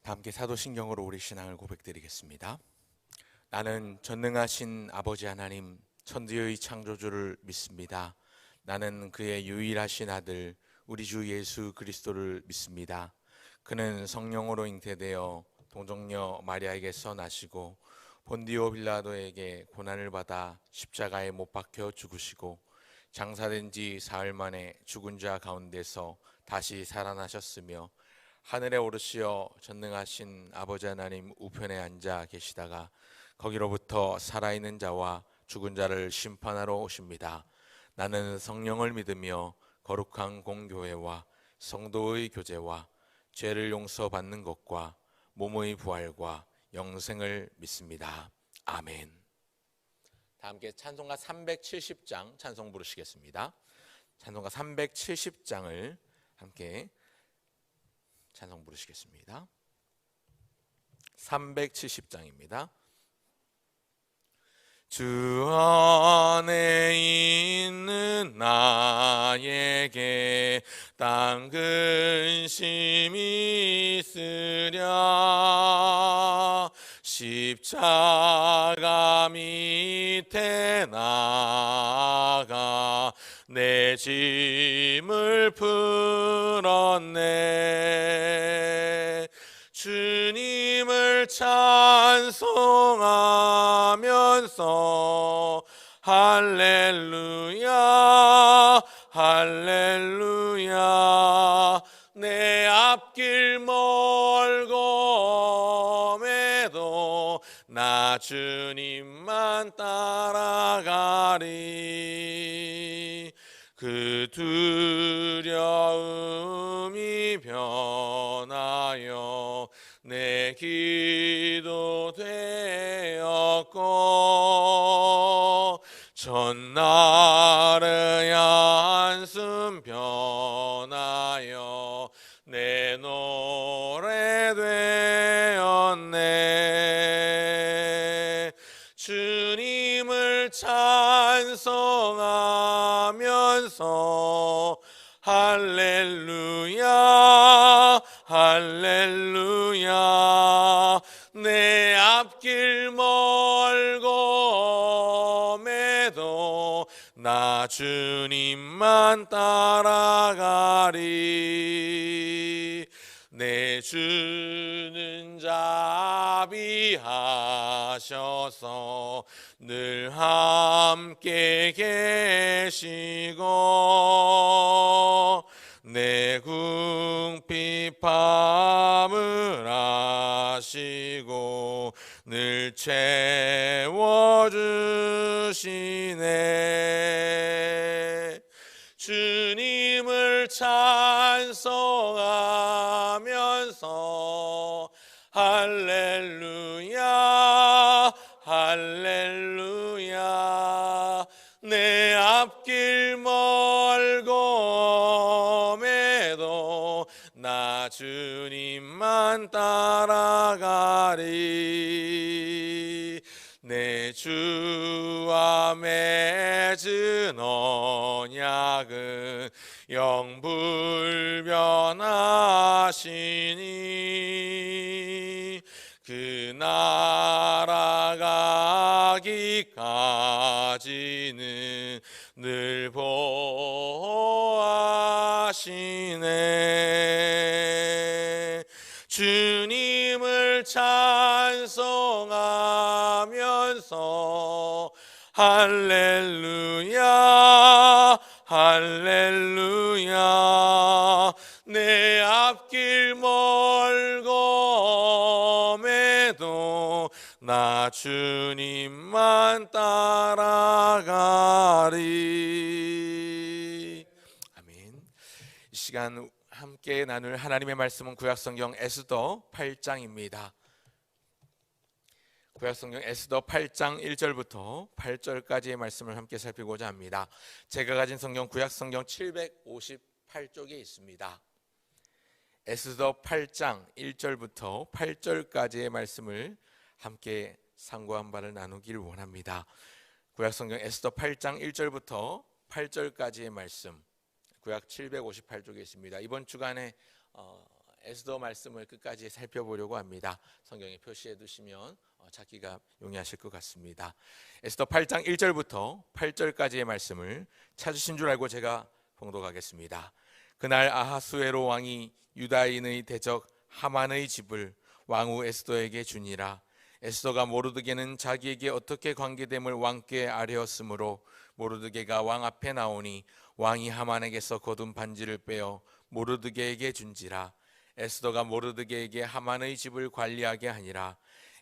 다 함께 사도신경으로 우리 신앙을 고백드리겠습니다. 나는 전능하신 아버지 하나님 천지의 창조주를 믿습니다. 나는 그의 유일하신 아들 우리 주 예수 그리스도를 믿습니다. 그는 성령으로 잉태되어 동정녀 마리아에게서 나시고 본디오 빌라도에게 고난을 받아 십자가에 못 박혀 죽으시고 장사된 지 사흘 만에 죽은 자 가운데서 다시 살아나셨으며 하늘에 오르시어 전능하신 아버지 하나님 우편에 앉아 계시다가 거기로부터 살아있는 자와 죽은 자를 심판하러 오십니다. 나는 성령을 믿으며 거룩한 공교회와 성도의 교제와 죄를 용서받는 것과 몸의 부활과 영생을 믿습니다. 아멘. 다 함께 찬송가 370장 찬송 부르시겠습니다. 찬송가 370장을 함께 찬송 부르시겠습니다. 370장입니다. 주 안에 있는 나에게 딴 근심이 있으랴 십자가 밑에 나가 내 짐을 풀었네. 주님을 찬송하면서 할렐루야 할렐루야 내 앞길 멀고매도 나 주님만 따라가리. 그 두려움이 변하여 내 기도 되었고 전날의 한숨 변하여 내 노래 되었네. 주님을 찬송하면서 할렐루야 할렐루야 내 앞길 멀고매도 나 주님만 따라가리. 내 주는 자비하셔서 늘 함께 계시고 내 궁핍함을 아시고 늘 채워주시네. 주님을 찬송하면서 할렐루야 할렐루야 내 앞길 멀고매도 나 주님만 따라가리. 내 주와 맺은 언약은 영불변하시니 그 나라 가기까지는 늘 보호하시네. 주님을 찬송하면서 할렐루야 할렐루야 내 앞길 멀고매도 나 주님만 따라가리. 아멘. 이 시간 함께 나눌 하나님의 말씀은 구약성경 에스더 8장입니다. 구약성경 에스더 8장 1절부터 8절까지의 말씀을 함께 살피고자 합니다. 제가 가진 성경 구약성경 758쪽에 있습니다. 에스더 8장 1절부터 8절까지의 말씀을 함께 상고한 바를 나누기를 원합니다. 구약성경 에스더 8장 1절부터 8절까지의 말씀 구약 758쪽에 있습니다. 이번 주간에 에스더 말씀을 끝까지 살펴보려고 합니다. 성경에 표시해 두시면 찾기가 용이하실 것 같습니다. 에스더 8장 1절부터 8절까지의 말씀을 찾으신 줄 알고 제가 봉독하겠습니다. 그날 아하수에로 왕이 유다인의 대적 하만의 집을 왕후 에스더에게 주니라. 에스더가 모르드게는 자기에게 어떻게 관계됨을 왕께 아뢰었으므로 모르드게가 왕 앞에 나오니 왕이 하만에게서 거둔 반지를 빼어 모르드게에게 준지라. 에스더가 모르드게에게 하만의 집을 관리하게 하니라.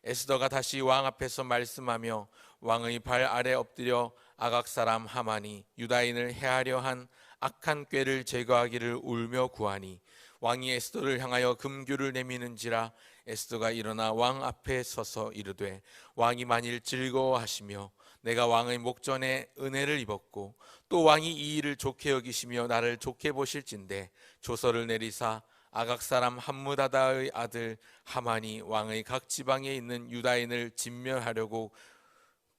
에스더가 다시 왕 앞에서 말씀하며 왕의 발 아래 엎드려 아각 사람 하만이 유다인을 해하려 한 악한 꾀를 제거하기를 울며 구하니 왕이 에스더를 향하여 금규를 내미는지라. 에스더가 일어나 왕 앞에 서서 이르되 왕이 만일 즐거워하시며 내가 왕의 목전에 은혜를 입었고 또 왕이 이 일을 좋게 여기시며 나를 좋게 보실진대 조서를 내리사 아각 사람 함무다다의 아들 하만이 왕의 각 지방에 있는 유다인을 진멸하려고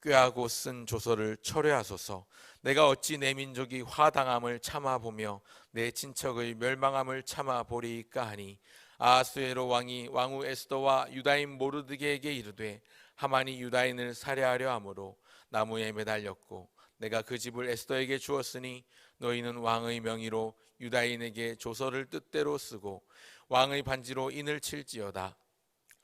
꾀하고 쓴 조서를 철회하소서. 내가 어찌 내 민족이 화당함을 참아보며 내 친척의 멸망함을 참아보리이까 하니 아하수에로 왕이 왕후 에스더와 유다인 모르드게에게 이르되 하만이 유다인을 살해하려 함으로 나무에 매달렸고 내가 그 집을 에스더에게 주었으니 너희는 왕의 명의로 유다인에게 조서를 뜻대로 쓰고 왕의 반지로 인을 칠지어다.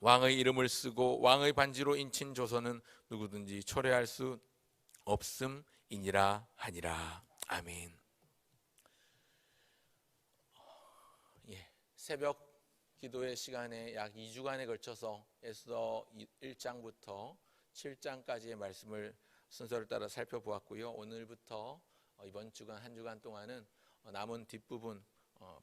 왕의 이름을 쓰고 왕의 반지로 인친 조서는 누구든지 철회할 수 없음이니라 하니라. 아멘. 새벽 기도의 시간에 약 2주간에 걸쳐서 에스더 1장부터 7장까지의 말씀을 순서를 따라 살펴보았고요. 오늘부터 이번 주간 한 주간 동안은 남은 뒷부분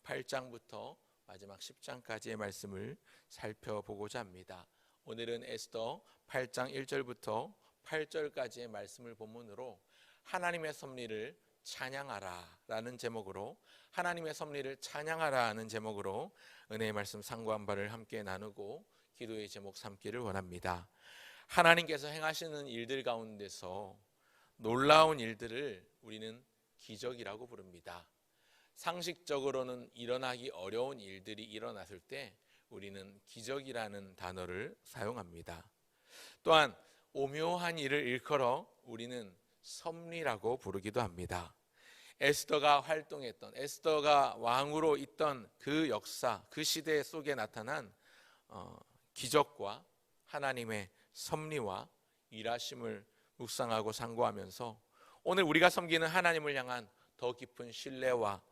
8장부터 마지막 10장까지의 말씀을 살펴보고자 합니다. 오늘은 에스더 8장 1절부터 8절까지의 말씀을 본문으로 하나님의 섭리를 찬양하라 라는 제목으로 하나님의 섭리를 찬양하라 하는 제목으로 은혜의 말씀 상고한 바를 함께 나누고 기도의 제목 삼기를 원합니다. 하나님께서 행하시는 일들 가운데서 놀라운 일들을 우리는 기적이라고 부릅니다. 상식적으로는 일어나기 어려운 일들이 일어났을 때 우리는 기적이라는 단어를 사용합니다. 또한 오묘한 일을 일컬어 우리는 섭리라고 부르기도 합니다. 에스더가 활동했던, 에스더가 왕으로 있던 그 역사, 그 시대 속에 나타난 기적과 하나님의 섭리와 일하심을 묵상하고 상고하면서 오늘 우리가 섬기는 하나님을 향한 더 깊은 신뢰와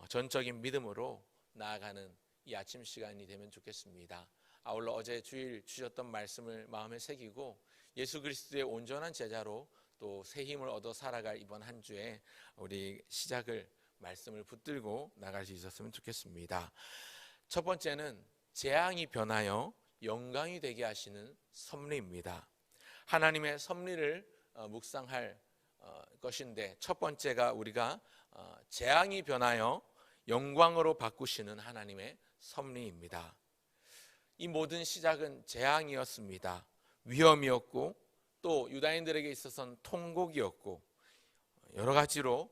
전적인 믿음으로 나아가는 이 아침 시간이 되면 좋겠습니다. 아울러 어제 주일 주셨던 말씀을 마음에 새기고 예수 그리스도의 온전한 제자로 또 새 힘을 얻어 살아갈 이번 한 주에 우리 시작을 말씀을 붙들고 나갈 수 있었으면 좋겠습니다. 첫 번째는 재앙이 변하여 영광이 되게 하시는 섭리입니다. 하나님의 섭리를 묵상할 것인데 첫 번째가 우리가 재앙이 변하여 영광으로 바꾸시는 하나님의 섭리입니다. 이 모든 시작은 재앙이었습니다. 위험이었고 또 유다인들에게 있어서는 통곡이었고 여러 가지로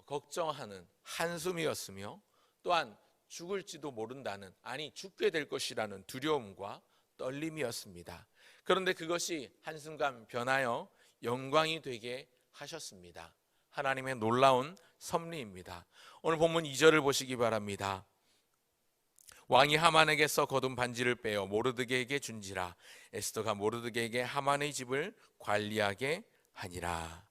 걱정하는 한숨이었으며 또한 죽을지도 모른다는, 아니 죽게 될 것이라는 두려움과 떨림이었습니다. 그런데 그것이 한순간 변하여 영광이 되게 하셨습니다. 하나님의 놀라운 섭리입니다. 오늘 본문 2절을 보시기 바랍니다. 왕이 하만에게서 거둔 반지를 빼어 모르드게에게 준지라. 에스더가 모르드게에게 하만의 집을 관리하게 하니라.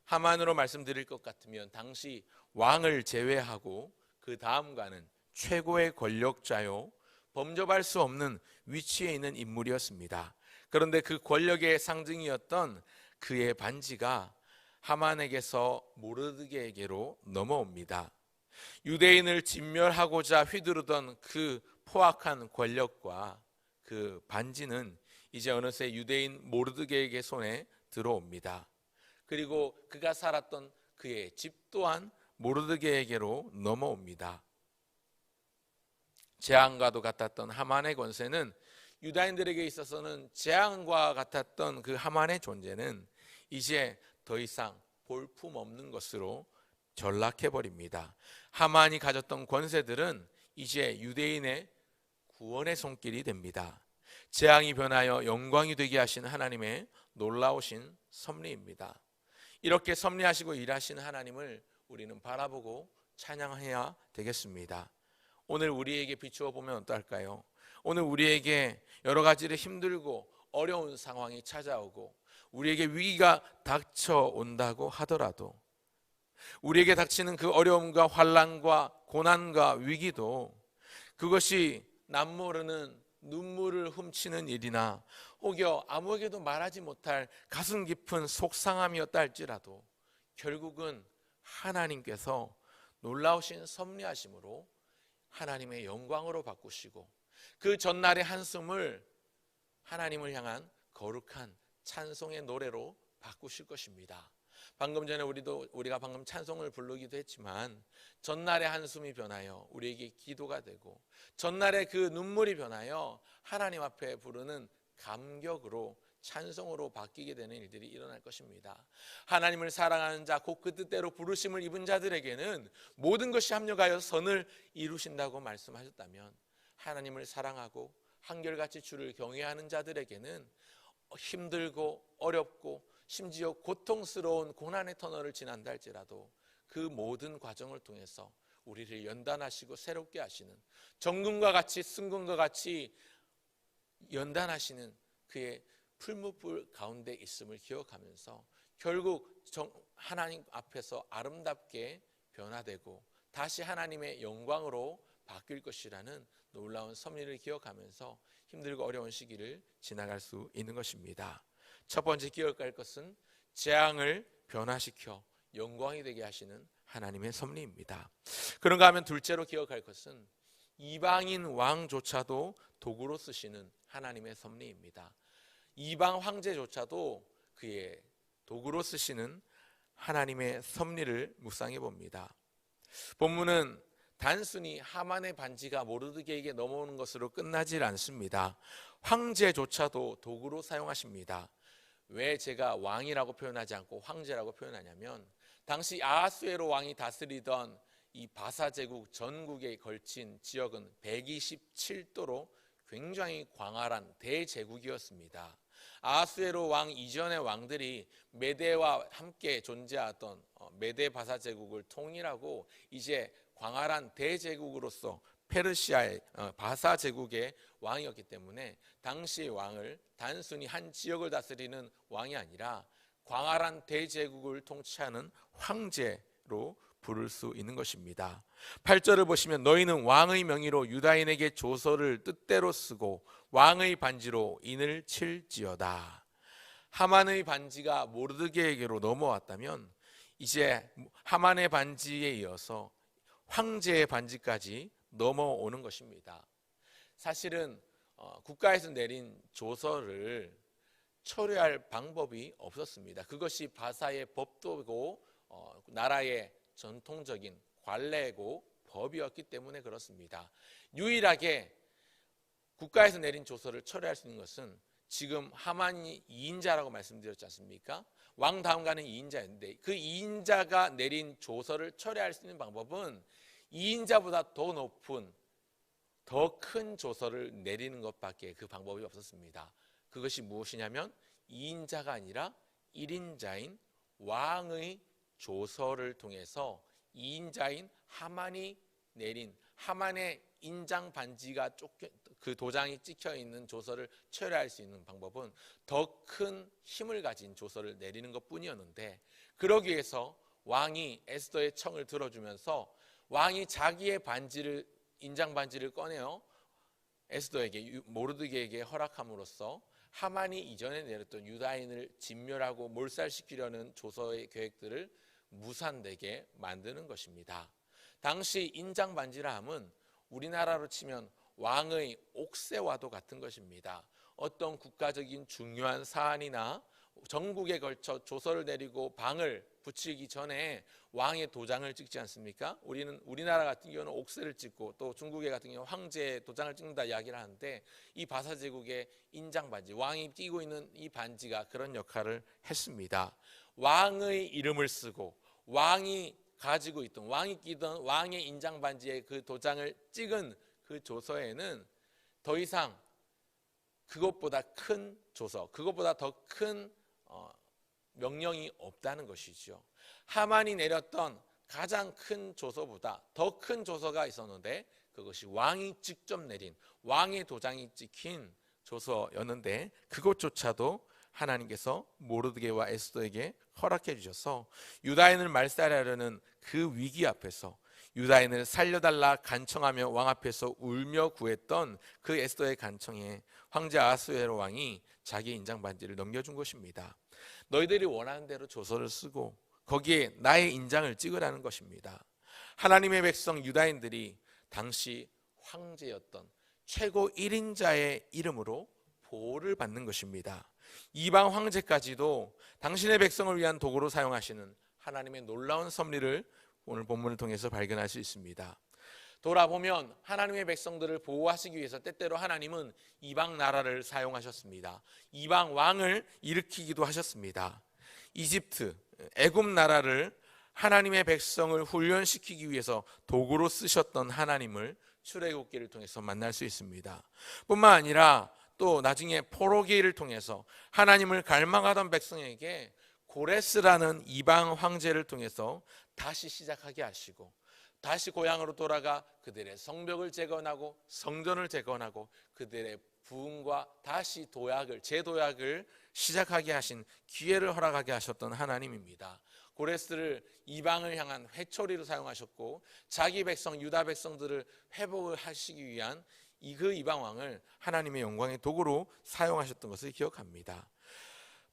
하만으로 말씀드릴 것 같으면 당시 왕을 제외하고 그 다음과는 최고의 권력자요 범접할 수 없는 위치에 있는 인물이었습니다. 그런데 그 권력의 상징이었던 그의 반지가 하만에게서 모르드게에게로 넘어옵니다. 유대인을 진멸하고자 휘두르던 그 포악한 권력과 그 반지는 이제 어느새 유대인 모르드게에게 손에 들어옵니다. 그리고 그가 살았던 그의 집 또한 모르드게에게로 넘어옵니다. 재앙과도 같았던 하만의 권세는 유다인들에게 있어서는 재앙과 같았던 그 하만의 존재는 이제 더 이상 볼품없는 것으로 전락해버립니다. 하만이 가졌던 권세들은 이제 유대인의 구원의 손길이 됩니다. 재앙이 변하여 영광이 되게 하시는 하나님의 놀라우신 섭리입니다. 이렇게 섭리하시고 일하시는 하나님을 우리는 바라보고 찬양해야 되겠습니다. 오늘 우리에게 비추어 보면 어떨까요? 오늘 우리에게 여러 가지로 힘들고 어려운 상황이 찾아오고 우리에게 위기가 닥쳐온다고 하더라도 우리에게 닥치는 그 어려움과 환난과 고난과 위기도 그것이 남모르는 눈물을 훔치는 일이나 혹여 아무에게도 말하지 못할 가슴 깊은 속상함이었다 할지라도 결국은 하나님께서 놀라우신 섭리하심으로 하나님의 영광으로 바꾸시고 그 전날의 한숨을 하나님을 향한 거룩한 찬송의 노래로 바꾸실 것입니다. 방금 전에 우리가 방금 찬송을 부르기도 했지만 전날의 한숨이 변하여 우리에게 기도가 되고 전날의 그 눈물이 변하여 하나님 앞에 부르는 감격으로 찬송으로 바뀌게 되는 일들이 일어날 것입니다. 하나님을 사랑하는 자, 곧 그 뜻대로 부르심을 입은 자들에게는 모든 것이 합력하여 선을 이루신다고 말씀하셨다면 하나님을 사랑하고 한결같이 주를 경외하는 자들에게는 힘들고 어렵고 심지어 고통스러운 고난의 터널을 지난다 할지라도 그 모든 과정을 통해서 우리를 연단하시고 새롭게 하시는 정금과 같이 승금과 같이 연단하시는 그의 풀무불 가운데 있음을 기억하면서 결국 하나님 앞에서 아름답게 변화되고 다시 하나님의 영광으로 바뀔 것이라는 놀라운 섭리를 기억하면서 힘들고 어려운 시기를 지나갈 수 있는 것입니다. 첫 번째 기억할 것은 재앙을 변화시켜 영광이 되게 하시는 하나님의 섭리입니다. 그런가 하면 둘째로 기억할 것은 이방인 왕조차도 도구로 쓰시는 하나님의 섭리입니다. 이방 황제조차도 그의 도구로 쓰시는 하나님의 섭리를 묵상해 봅니다. 본문은 단순히 하만의 반지가 모르드게에게 넘어오는 것으로 끝나질 않습니다. 황제조차도 도구로 사용하십니다. 왜 제가 왕이라고 표현하지 않고 황제라고 표현하냐면 당시 아하수에로 왕이 다스리던 이 바사 제국 전국에 걸친 지역은 127도로 굉장히 광활한 대제국이었습니다. 아하수에로 왕 이전의 왕들이 메대와 함께 존재하던 메대 바사 제국을 통일하고 이제 광활한 대제국으로서 페르시아의 바사 제국의 왕이었기 때문에 당시 왕을 단순히 한 지역을 다스리는 왕이 아니라 광활한 대제국을 통치하는 황제로 부를 수 있는 것입니다. 8절을 보시면 너희는 왕의 명의로 유다인에게 조서를 뜻대로 쓰고 왕의 반지로 인을 칠지어다. 하만의 반지가 모르드게에게로 넘어왔다면 이제 하만의 반지에 이어서 황제의 반지까지 넘어오는 것입니다. 사실은 국가에서 내린 조서를 처리할 방법이 없었습니다. 그것이 바사의 법도고 나라의 전통적인 관례고 법이었기 때문에 그렇습니다. 유일하게 국가에서 내린 조서를 처리할 수 있는 것은 지금 하만이 2인자라고 말씀드렸지 않습니까? 왕 다음 가는 2인자였는데 그 2인자가 내린 조서를 처리할 수 있는 방법은 2인자보다 더 높은 더 큰 조서를 내리는 것밖에 그 방법이 없었습니다. 그것이 무엇이냐면 2인자가 아니라 1인자인 왕의 조서를 통해서 2인자인 하만이 내린 하만의 인장 반지가 그 도장이 찍혀 있는 조서를 처리할 수 있는 방법은 더 큰 힘을 가진 조서를 내리는 것뿐이었는데 그러기 위해서 왕이 에스더의 청을 들어주면서 왕이 자기의 반지를 인장 반지를 꺼내어 에스더에게 모르드게에게 허락함으로써 하만이 이전에 내렸던 유다인을 진멸하고 몰살시키려는 조서의 계획들을 무산되게 만드는 것입니다. 당시 인장 반지라 함은 우리나라로 치면 왕의 옥새와도 같은 것입니다. 어떤 국가적인 중요한 사안이나 전국에 걸쳐 조서를 내리고 방을 붙이기 전에 왕의 도장을 찍지 않습니까? 우리나라 같은 경우는 옥새를 찍고 또 중국의 같은 경우는 황제의 도장을 찍는다 이야기를 하는데 이 바사 제국의 인장 반지, 왕이 끼고 있는 이 반지가 그런 역할을 했습니다. 왕의 이름을 쓰고 왕이 가지고 있던 왕이 끼던 왕의 인장 반지에 그 도장을 찍은 그 조서에는 더 이상 그것보다 큰 조서, 그것보다 더 큰 명령이 없다는 것이죠. 하만이 내렸던 가장 큰 조서보다 더 큰 조서가 있었는데 그것이 왕이 직접 내린, 왕의 도장이 찍힌 조서였는데 그것조차도 하나님께서 모르드게와 에스더에게 허락해 주셔서 유다인을 말살하려는 그 위기 앞에서 유다인을 살려달라 간청하며 왕 앞에서 울며 구했던 그 에스더의 간청에 황제 아하스웨로 왕이 자기 인장 반지를 넘겨준 것입니다. 너희들이 원하는 대로 조서를 쓰고 거기에 나의 인장을 찍으라는 것입니다. 하나님의 백성 유다인들이 당시 황제였던 최고 1인자의 이름으로 보호를 받는 것입니다. 이방 황제까지도 당신의 백성을 위한 도구로 사용하시는 하나님의 놀라운 섭리를 오늘 본문을 통해서 발견할 수 있습니다. 돌아보면 하나님의 백성들을 보호하시기 위해서 때때로 하나님은 이방 나라를 사용하셨습니다. 이방 왕을 일으키기도 하셨습니다. 이집트, 애굽 나라를 하나님의 백성을 훈련시키기 위해서 도구로 쓰셨던 하나님을 출애굽기를 통해서 만날 수 있습니다. 뿐만 아니라 또 나중에 포로기를 통해서 하나님을 갈망하던 백성에게 고레스라는 이방 황제를 통해서 다시 시작하게 하시고 다시 고향으로 돌아가 그들의 성벽을 재건하고 성전을 재건하고 그들의 부흥과 다시 재도약을 시작하게 하신 기회를 허락하게 하셨던 하나님입니다. 고레스를 이방을 향한 회초리로 사용하셨고 자기 백성 유다 백성들을 회복을 하시기 위한 그 이방 왕을 하나님의 영광의 도구로 사용하셨던 것을 기억합니다.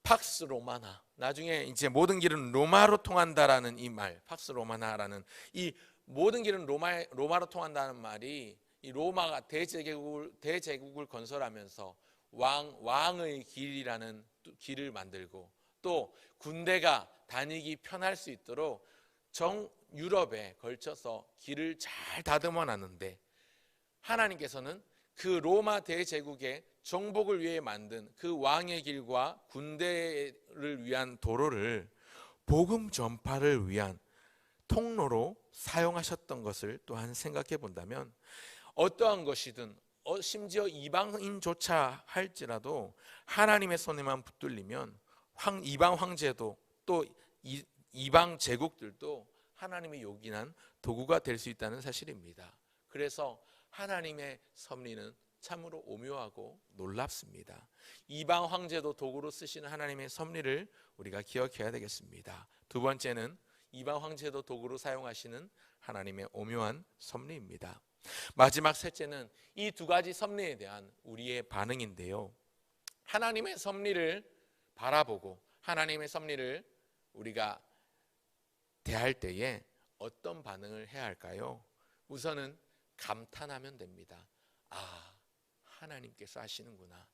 팍스 로마나, 나중에 이제 모든 길은 로마로 통한다라는 이 말, 팍스 로마나라는 이 모든 길은 로마로 통한다는 말이 이 로마가 대제국을 건설하면서 왕의 길이라는 길을 만들고 또 군대가 다니기 편할 수 있도록 정 유럽에 걸쳐서 길을 잘 다듬어 놨는데 하나님께서는 그 로마 대제국의 정복을 위해 만든 그 왕의 길과 군대를 위한 도로를 복음 전파를 위한 통로로 사용하셨던 것을 또한 생각해 본다면 어떠한 것이든 심지어 이방인조차 할지라도 하나님의 손에만 붙들리면 이방 황제도 또 이방 제국들도 하나님의 요긴한 도구가 될 수 있다는 사실입니다. 그래서 하나님의 섭리는 참으로 오묘하고 놀랍습니다. 이방 황제도 도구로 쓰시는 하나님의 섭리를 우리가 기억해야 되겠습니다. 두 번째는 이방 황제도 도구로 사용하시는 하나님의 오묘한 섭리입니다. 마지막 셋째는 이 두 가지 섭리에 대한 우리의 반응인데요. 하나님의 섭리를 바라보고 하나님의 섭리를 우리가 대할 때에 어떤 반응을 해야 할까요? 우선은 감탄하면 됩니다. 아, 하나님께서 하시는구나.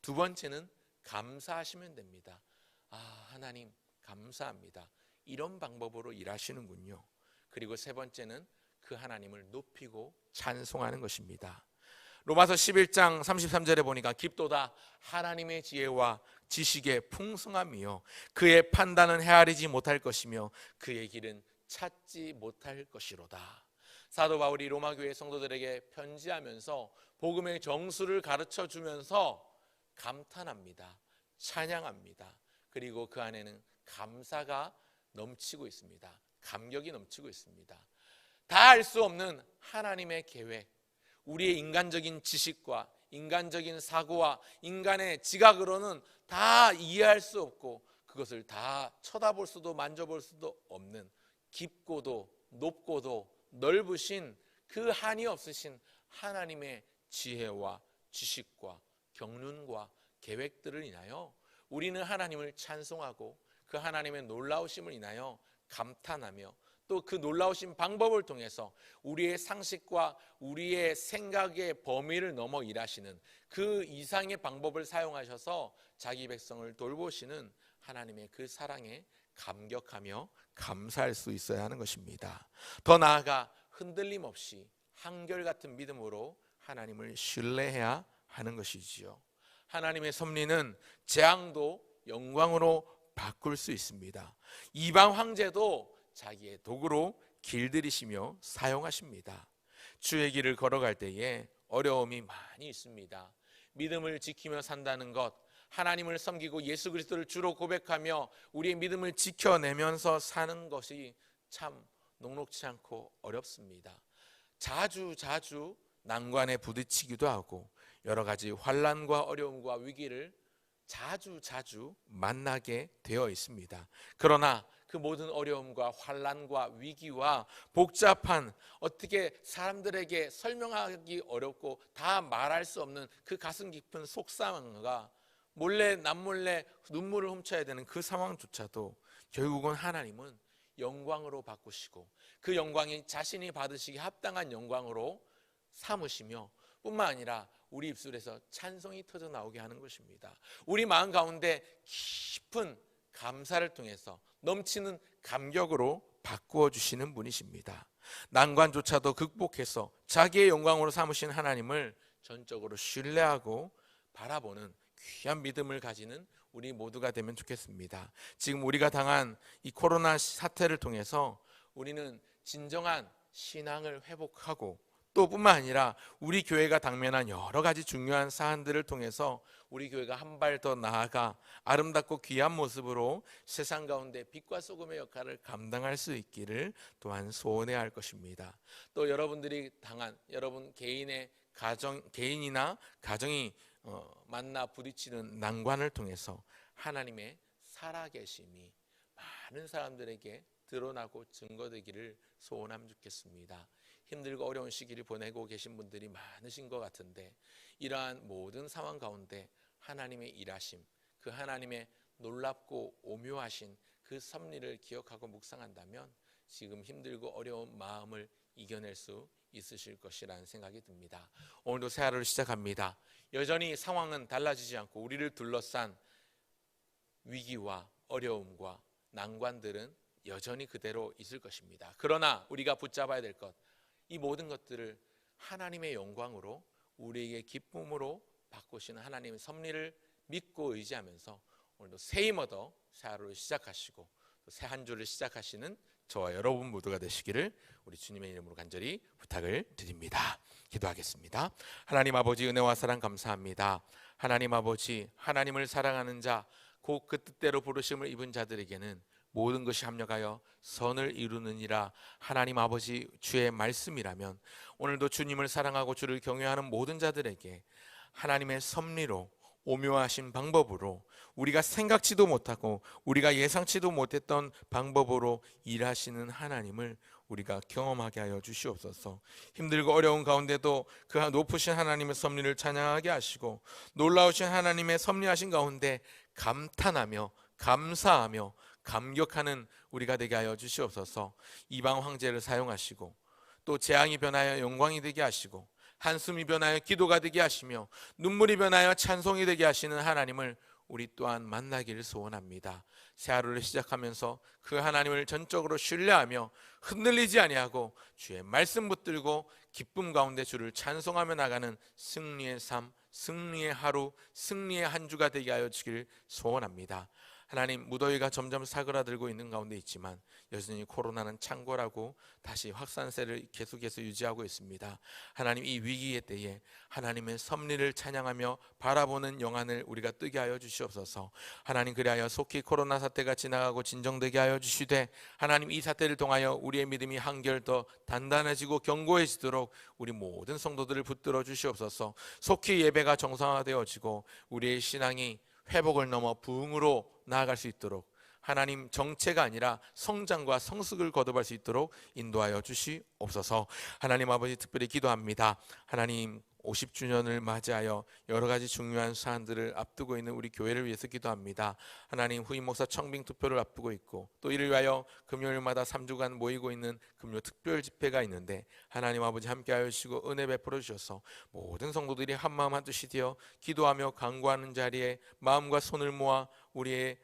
두 번째는 감사하시면 됩니다. 아, 하나님 감사합니다. 이런 방법으로 일하시는군요. 그리고 세 번째는 그 하나님을 높이고 찬송하는 것입니다. 로마서 11장 33절에 보니까 깊도다 하나님의 지혜와 지식의 풍성함이요 그의 판단은 헤아리지 못할 것이며 그의 길은 찾지 못할 것이로다. 사도 바울이 로마 교회 성도들에게 편지하면서 복음의 정수를 가르쳐 주면서 감탄합니다. 찬양합니다. 그리고 그 안에는 감사가 넘치고 있습니다. 감격이 넘치고 있습니다. 다 알 수 없는 하나님의 계획, 우리의 인간적인 지식과 인간적인 사고와 인간의 지각으로는 다 이해할 수 없고 그것을 다 쳐다볼 수도 만져볼 수도 없는 깊고도 높고도 넓으신 그 한이 없으신 하나님의 지혜와 지식과 경륜과 계획들을 인하여 우리는 하나님을 찬송하고 그 하나님의 놀라우심을 인하여 감탄하며 또 그 놀라우신 방법을 통해서 우리의 상식과 우리의 생각의 범위를 넘어 일하시는 그 이상의 방법을 사용하셔서 자기 백성을 돌보시는 하나님의 그 사랑에 감격하며 감사할 수 있어야 하는 것입니다. 더 나아가 흔들림 없이 한결같은 믿음으로 하나님을 신뢰해야 하는 것이지요. 하나님의 섭리는 재앙도 영광으로 바꿀 수 있습니다. 이방 황제도 자기의 도구로 길들이시며 사용하십니다. 주의 길을 걸어갈 때에 어려움이 많이 있습니다. 믿음을 지키며 산다는 것, 하나님을 섬기고 예수 그리스도를 주로 고백하며 우리의 믿음을 지켜내면서 사는 것이 참 녹록지 않고 어렵습니다. 자주 난관에 부딪히기도 하고 여러 가지 환난과 어려움과 위기를 자주 만나게 되어 있습니다. 그러나 그 모든 어려움과 환난과 위기와 복잡한, 어떻게 사람들에게 설명하기 어렵고 다 말할 수 없는 그 가슴 깊은 속상함과 몰래 남몰래 눈물을 훔쳐야 되는 그 상황조차도 결국은 하나님은 영광으로 바꾸시고 그 영광이 자신이 받으시기 합당한 영광으로 삼으시며 뿐만 아니라 우리 입술에서 찬송이 터져 나오게 하는 것입니다. 우리 마음 가운데 깊은 감사를 통해서 넘치는 감격으로 바꾸어 주시는 분이십니다. 난관조차도 극복해서 자기의 영광으로 삼으신 하나님을 전적으로 신뢰하고 바라보는 귀한 믿음을 가지는 우리 모두가 되면 좋겠습니다. 지금 우리가 당한 이 코로나 사태를 통해서 우리는 진정한 신앙을 회복하고 또 뿐만 아니라 우리 교회가 당면한 여러 가지 중요한 사안들을 통해서 우리 교회가 한 발 더 나아가 아름답고 귀한 모습으로 세상 가운데 빛과 소금의 역할을 감당할 수 있기를 또한 소원해야 할 것입니다. 또 여러분들이 당한 여러분 개인이나 가정이 만나 부딪히는 난관을 통해서 하나님의 살아계심이 많은 사람들에게 드러나고 증거되기를 소원하면 좋겠습니다. 힘들고 어려운 시기를 보내고 계신 분들이 많으신 것 같은데 이러한 모든 상황 가운데 하나님의 일하심, 그 하나님의 놀랍고 오묘하신 그 섭리를 기억하고 묵상한다면 지금 힘들고 어려운 마음을 이겨낼 수 있으실 것이라는 생각이 듭니다. 오늘도 새 하루를 시작합니다. 여전히 상황은 달라지지 않고 우리를 둘러싼 위기와 어려움과 난관들은 여전히 그대로 있을 것입니다. 그러나 우리가 붙잡아야 될 것, 이 모든 것들을 하나님의 영광으로 우리에게 기쁨으로 바꾸시는 하나님의 섭리를 믿고 의지하면서 오늘도 새 힘 얻어 새 하루를 시작하시고 새 한 주를 시작하시는 저와 여러분 모두가 되시기를 우리 주님의 이름으로 간절히 부탁을 드립니다. 기도하겠습니다. 하나님 아버지, 은혜와 사랑 감사합니다. 하나님 아버지, 하나님을 사랑하는 자, 곧 그 뜻대로 부르심을 입은 자들에게는 모든 것이 합력하여 선을 이루느니라. 하나님 아버지, 주의 말씀이라면 오늘도 주님을 사랑하고 주를 경외하는 모든 자들에게 하나님의 섭리로 오묘하신 방법으로 우리가 생각지도 못하고 우리가 예상치도 못했던 방법으로 일하시는 하나님을 우리가 경험하게 하여 주시옵소서. 힘들고 어려운 가운데도 그 높으신 하나님의 섭리를 찬양하게 하시고 놀라우신 하나님의 섭리하신 가운데 감탄하며 감사하며 감격하는 우리가 되게 하여 주시옵소서. 이방 황제를 사용하시고 또 재앙이 변하여 영광이 되게 하시고 한숨이 변하여 기도가 되게 하시며 눈물이 변하여 찬송이 되게 하시는 하나님을 우리 또한 만나기를 소원합니다. 새 하루를 시작하면서 그 하나님을 전적으로 신뢰하며 흔들리지 아니하고 주의 말씀 붙들고 기쁨 가운데 주를 찬송하며 나가는 승리의 삶, 승리의 하루, 승리의 한 주가 되게 하여 주길 소원합니다. 하나님, 무더위가 점점 사그라들고 있는 가운데 있지만 여전히 코로나는 창궐하고 다시 확산세를 계속해서 유지하고 있습니다. 하나님, 이 위기의 때에 하나님의 섭리를 찬양하며 바라보는 영안을 우리가 뜨게 하여 주시옵소서. 하나님, 그리하여 속히 코로나 사태가 지나가고 진정되게 하여 주시되 하나님, 이 사태를 통하여 우리의 믿음이 한결 더 단단해지고 견고해지도록 우리 모든 성도들을 붙들어 주시옵소서. 속히 예배가 정상화되어지고 우리의 신앙이 회복을 넘어 부흥으로 나아갈 수 있도록 하나님, 정체가 아니라 성장과 성숙을 거듭할 수 있도록 인도하여 주시옵소서. 하나님 아버지, 특별히 기도합니다. 하나님, 50주년을 맞이하여 여러 가지 중요한 사안들을 앞두고 있는 우리 교회를 위해서 기도합니다. 하나님, 후임 목사 청빙 투표를 앞두고 있고 또 이를 위하여 금요일마다 3주간 모이고 있는 금요 특별 집회가 있는데 하나님 아버지 함께하여 주시고 은혜 베풀어 주셔서 모든 성도들이 한마음 한뜻이 되어 기도하며 간구하는 자리에 마음과 손을 모아 우리의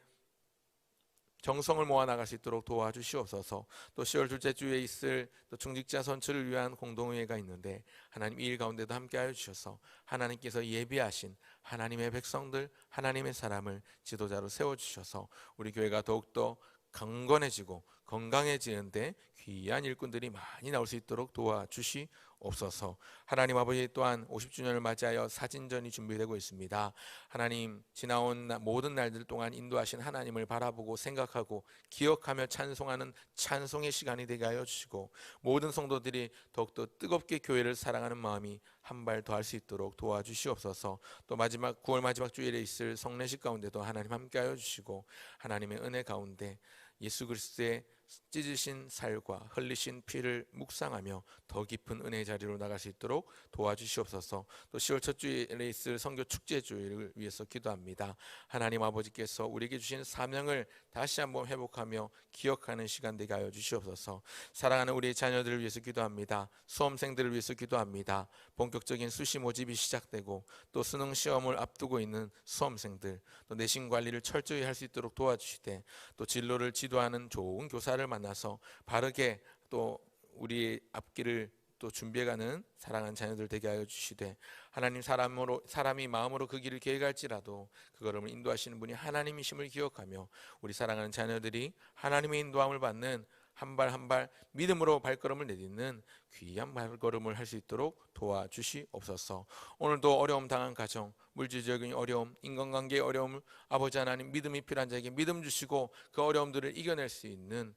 정성을 모아 나갈 수 있도록 도와주시옵소서. 또 10월 둘째 주에 있을 또 중직자 선출을 위한 공동회의가 있는데 하나님, 이 일 가운데도 함께하여 주셔서 하나님께서 예비하신 하나님의 백성들, 하나님의 사람을 지도자로 세워주셔서 우리 교회가 더욱더 강건해지고 건강해지는데 귀한 일꾼들이 많이 나올 수 있도록 도와주시옵소서. 하나님 아버지, 또한 50주년을 맞이하여 사진전이 준비되고 있습니다. 하나님, 지나온 모든 날들 동안 인도하신 하나님을 바라보고 생각하고 기억하며 찬송하는 찬송의 시간이 되게 하여 주시고, 모든 성도들이 더욱더 뜨겁게 교회를 사랑하는 마음이 한 발 더 할 수 있도록 도와주시옵소서. 또 마지막 9월 마지막 주일에 있을 성례식 가운데도 하나님 함께하여 주시고, 하나님의 은혜 가운데 예수 그리스도의 찢으신 살과 흘리신 피를 묵상하며 더 깊은 은혜의 자리로 나갈 수 있도록 도와주시옵소서. 또 10월 첫 주일에 있을 선교 축제 주일을 위해서 기도합니다. 하나님 아버지께서 우리에게 주신 사명을 다시 한번 회복하며 기억하는 시간 되게 하여 주시옵소서. 사랑하는 우리 자녀들을 위해서 기도합니다. 수험생들을 위해서 기도합니다. 본격적인 수시 모집이 시작되고 또 수능 시험을 앞두고 있는 수험생들, 또 내신 관리를 철저히 할 수 있도록 도와주시되, 또 진로를 지도하는 좋은 교사를 만나서 바르게 또 우리의 앞길을 또 준비해가는 사랑하는 자녀들 되게 하여 주시되, 하나님, 사람이 마음으로 그 길을 계획할지라도 그 걸음을 인도하시는 분이 하나님이심을 기억하며 우리 사랑하는 자녀들이 하나님의 인도함을 받는 한 발 한 발 믿음으로 발걸음을 내딛는 귀한 발걸음을 할 수 있도록 도와주시옵소서. 오늘도 어려움 당한 가정, 물질적인 어려움, 인간관계의 어려움을 아버지 하나님, 믿음이 필요한 자에게 믿음 주시고 그 어려움들을 이겨낼 수 있는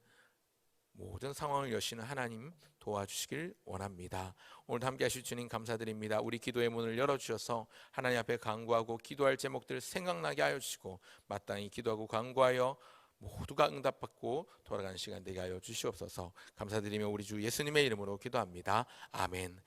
모든 상황을 여시는 하나님 도와주시길 원합니다. 오늘도 함께 하실 주님 감사드립니다. 우리 기도의 문을 열어주셔서 하나님 앞에 간구하고 기도할 제목들 생각나게 하여 주시고, 마땅히 기도하고 간구하여 모두가 응답받고 돌아가는 시간 되게 하여 주시옵소서. 감사드리며 우리 주 예수님의 이름으로 기도합니다. 아멘.